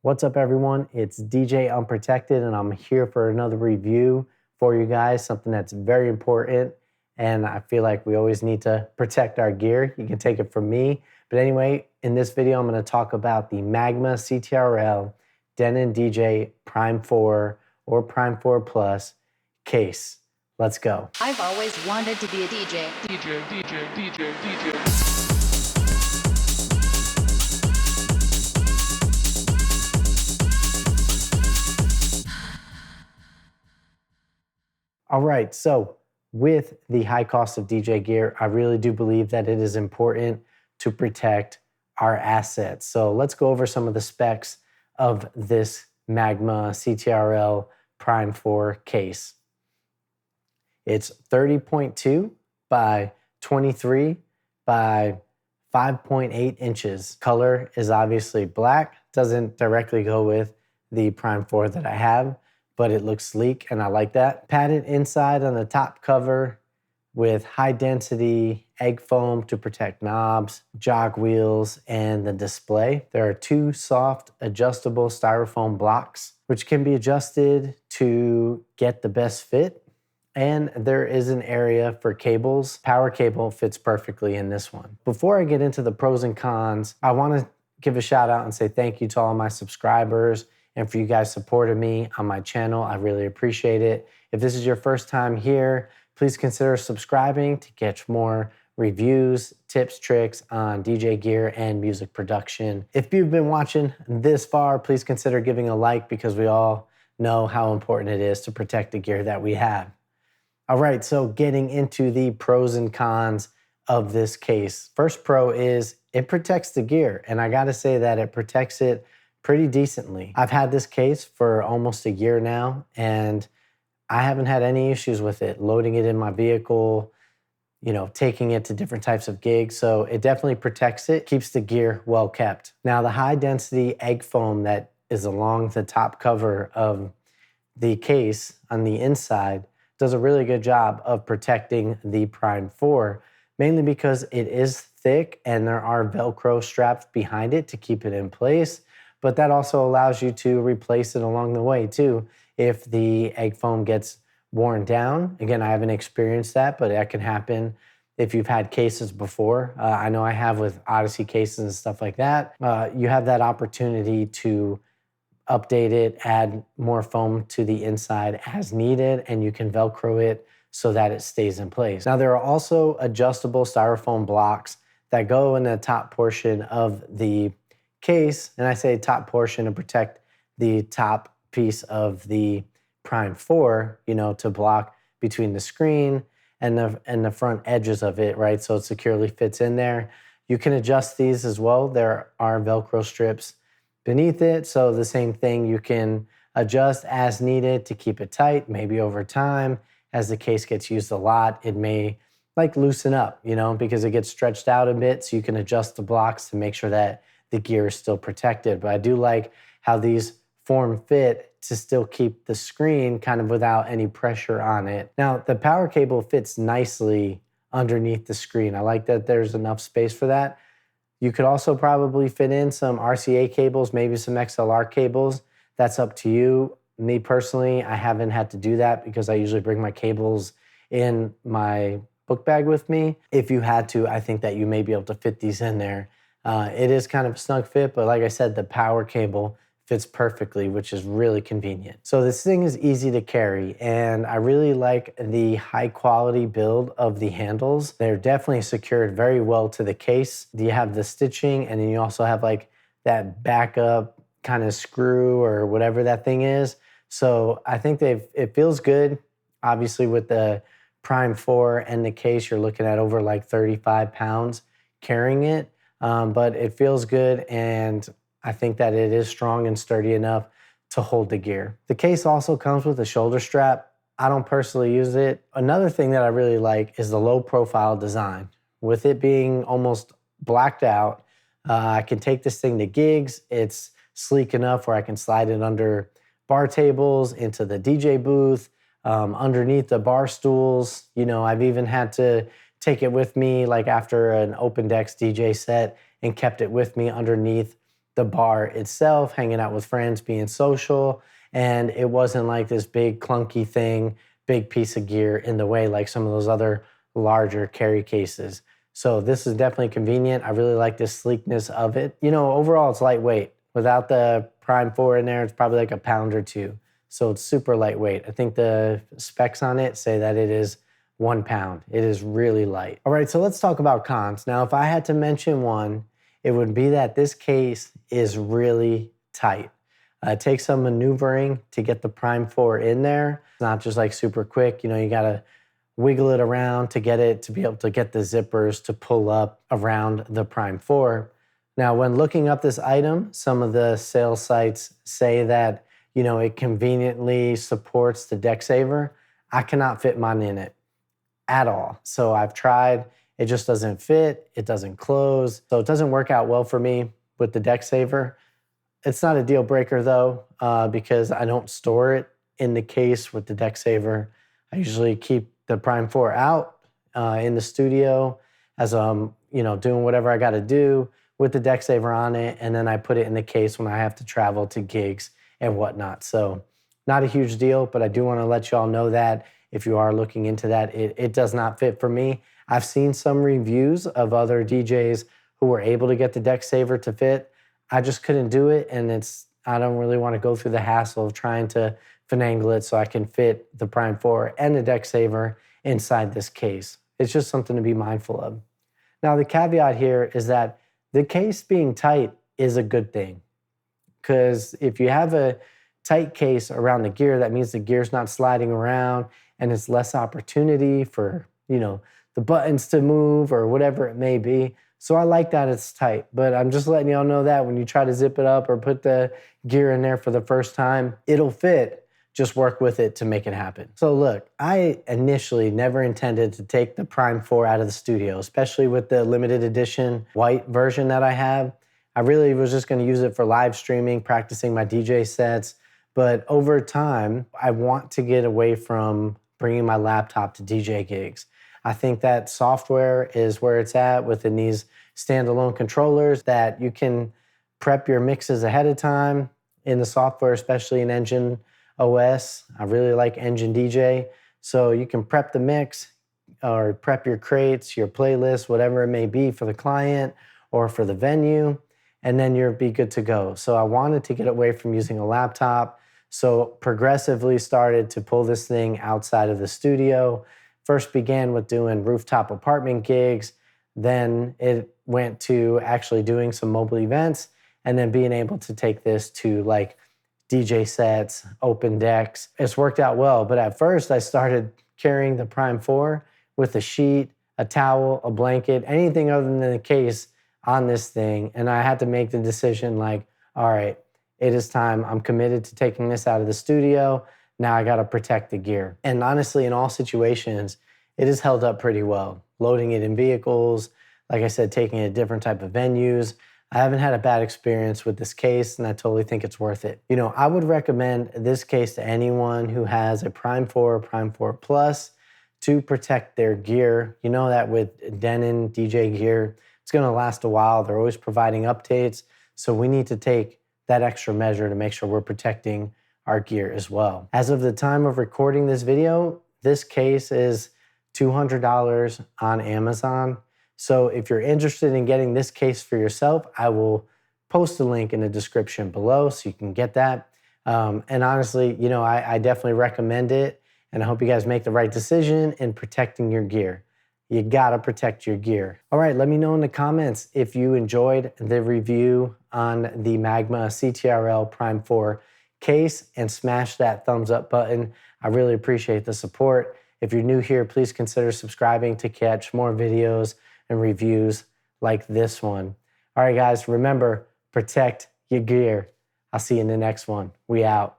What's up, everyone? It's DJ Unprotected, and I'm here for another review for you guys, something that's very important, and I feel like we always need to protect our gear. You can take it from me. But anyway, in this video, I'm going to talk about the Magma CTRL Denon DJ Prime 4 or Prime 4 Plus case. Let's go. I've always wanted to be a DJ. All right, so with the high cost of DJ gear, I really do believe that it is important to protect our assets. So let's go over some of the specs of this Magma CTRL Prime 4 case. It's 30.2 by 23 by 5.8 inches. Color is obviously black. Doesn't directly go with the Prime 4 that I have, but it looks sleek and I like that. Padded inside on the top cover with high density egg foam to protect knobs, jog wheels, and the display. There are two soft adjustable styrofoam blocks, which can be adjusted to get the best fit. And there is an area for cables. Power cable fits perfectly in this one. Before I get into the pros and cons, I want to give a shout out and say thank you to all my subscribers and for you guys supporting me on my channel. I really appreciate it. If this is your first time here, please consider subscribing to catch more reviews, tips, tricks on DJ gear and music production. If you've been watching this far, please consider giving a like because we all know how important it is to protect the gear that we have. All right, so getting into the pros and cons of this case. First pro is it protects the gear, and I gotta say that it protects it pretty decently. I've had this case for almost a year now, and I haven't had any issues with it, loading it in my vehicle, taking it to different types of gigs. So it definitely protects it, keeps the gear well kept. Now, the high density egg foam that is along the top cover of the case on the inside does a really good job of protecting the Prime 4, mainly because it is thick and there are Velcro straps behind it to keep it in place. But that also allows you to replace it along the way too if the egg foam gets worn down. Again, I haven't experienced that, but that can happen if you've had cases before. I know I have with Odyssey cases and stuff like that. You have that opportunity to update it, add more foam to the inside as needed, and you can Velcro it so that it stays in place. Now, there are also adjustable styrofoam blocks that go in the top portion of the case, and I say top portion to protect the top piece of the Prime 4, to block between the screen and the front edges of it, right? So it securely fits in there. You can adjust these as well. There are Velcro strips beneath it, so the same thing, you can adjust as needed to keep it tight. Maybe over time, as the case gets used a lot, it may loosen up, because it gets stretched out a bit, so you can adjust the blocks to make sure that the gear is still protected. But I do like how these form fit to still keep the screen kind of without any pressure on it. Now, the power cable fits nicely underneath the screen. I like that there's enough space for that. You could also probably fit in some RCA cables, maybe some XLR cables. That's up to you. Me personally, I haven't had to do that because I usually bring my cables in my book bag with me. If you had to, I think that you may be able to fit these in there. It is kind of a snug fit, but like I said, the power cable fits perfectly, which is really convenient. So this thing is easy to carry, and I really like the high quality build of the handles. They're definitely secured very well to the case. You have the stitching, and then you also have that backup kind of screw or whatever that thing is. So I think it feels good. Obviously with the Prime 4 and the case, you're looking at over 35 pounds carrying it, but it feels good, and I think that it is strong and sturdy enough to hold the gear. The case also comes with a shoulder strap. I don't personally use it. Another thing that I really like is the low profile design. With it being almost blacked out, I can take this thing to gigs. It's sleek enough where I can slide it under bar tables, into the DJ booth, underneath the bar stools. I've even had to take it with me after an open decks DJ set and kept it with me underneath the bar itself, hanging out with friends, being social, and it wasn't like this big clunky thing, big piece of gear in the way like some of those other larger carry cases. So this is definitely convenient. I really like the sleekness of it. You know, overall it's lightweight. Without the Prime 4 in there, it's probably like a pound or two. So it's super lightweight. I think the specs on it say that it is 1 pound. It is really light. All right, so let's talk about cons. Now, if I had to mention one, it would be that this case is really tight. It takes some maneuvering to get the Prime 4 in there. It's not just like super quick. You know, you gotta wiggle it around to get it to be able to get the zippers to pull up around the Prime 4. Now, when looking up this item, some of the sales sites say that, you know, it conveniently supports the Decksaver. I cannot fit mine in it at all. So I've tried, it just doesn't fit, it doesn't close. So it doesn't work out well for me with the Decksaver. It's not a deal breaker though, because I don't store it in the case with the Decksaver. I usually keep the Prime 4 out in the studio as I'm, you know, doing whatever I gotta do with the Decksaver on it, and then I put it in the case when I have to travel to gigs and whatnot. So not a huge deal, but I do wanna let y'all know that if you are looking into that, it does not fit for me. I've seen some reviews of other DJs who were able to get the Decksaver to fit. I just couldn't do it, and I don't really wanna go through the hassle of trying to finagle it so I can fit the Prime 4 and the Decksaver inside this case. It's just something to be mindful of. Now, the caveat here is that the case being tight is a good thing, because if you have a tight case around the gear, that means the gear's not sliding around and it's less opportunity for, you know, the buttons to move or whatever it may be. So I like that it's tight, but I'm just letting y'all know that when you try to zip it up or put the gear in there for the first time, it'll fit. Just work with it to make it happen. So look, I initially never intended to take the Prime 4 out of the studio, especially with the limited edition white version that I have. I really was just gonna use it for live streaming, practicing my DJ sets. But over time, I want to get away from bringing my laptop to DJ gigs. I think that software is where it's at within these standalone controllers, that you can prep your mixes ahead of time in the software, especially in Engine OS. I really like Engine DJ. So you can prep the mix or prep your crates, your playlists, whatever it may be for the client or for the venue, and then you'll be good to go. So I wanted to get away from using a laptop. So progressively started to pull this thing outside of the studio. First began with doing rooftop apartment gigs. Then it went to actually doing some mobile events, and then being able to take this to like DJ sets, open decks. It's worked out well, but at first I started carrying the Prime 4 with a sheet, a towel, a blanket, anything other than the case on this thing. And I had to make the decision like, all right, it is time. I'm committed to taking this out of the studio. Now I gotta protect the gear. And honestly, in all situations, it has held up pretty well. Loading it in vehicles, like I said, taking it to different type of venues. I haven't had a bad experience with this case, and I totally think it's worth it. You know, I would recommend this case to anyone who has a Prime 4, Prime 4 Plus to protect their gear. You know that with Denon DJ Gear, it's gonna last a while. They're always providing updates. So we need to take that extra measure to make sure we're protecting our gear as well. As of the time of recording this video, this case is $200 on Amazon. So if you're interested in getting this case for yourself, I will post a link in the description below so you can get that. And honestly, you know, I definitely recommend it, and I hope you guys make the right decision in protecting your gear. You gotta protect your gear. All right, let me know in the comments if you enjoyed the review on the Magma CTRL Prime 4 case, and smash that thumbs up button. I really appreciate the support. If you're new here, please consider subscribing to catch more videos and reviews like this one. All right, guys, remember, protect your gear. I'll see you in the next one. We out.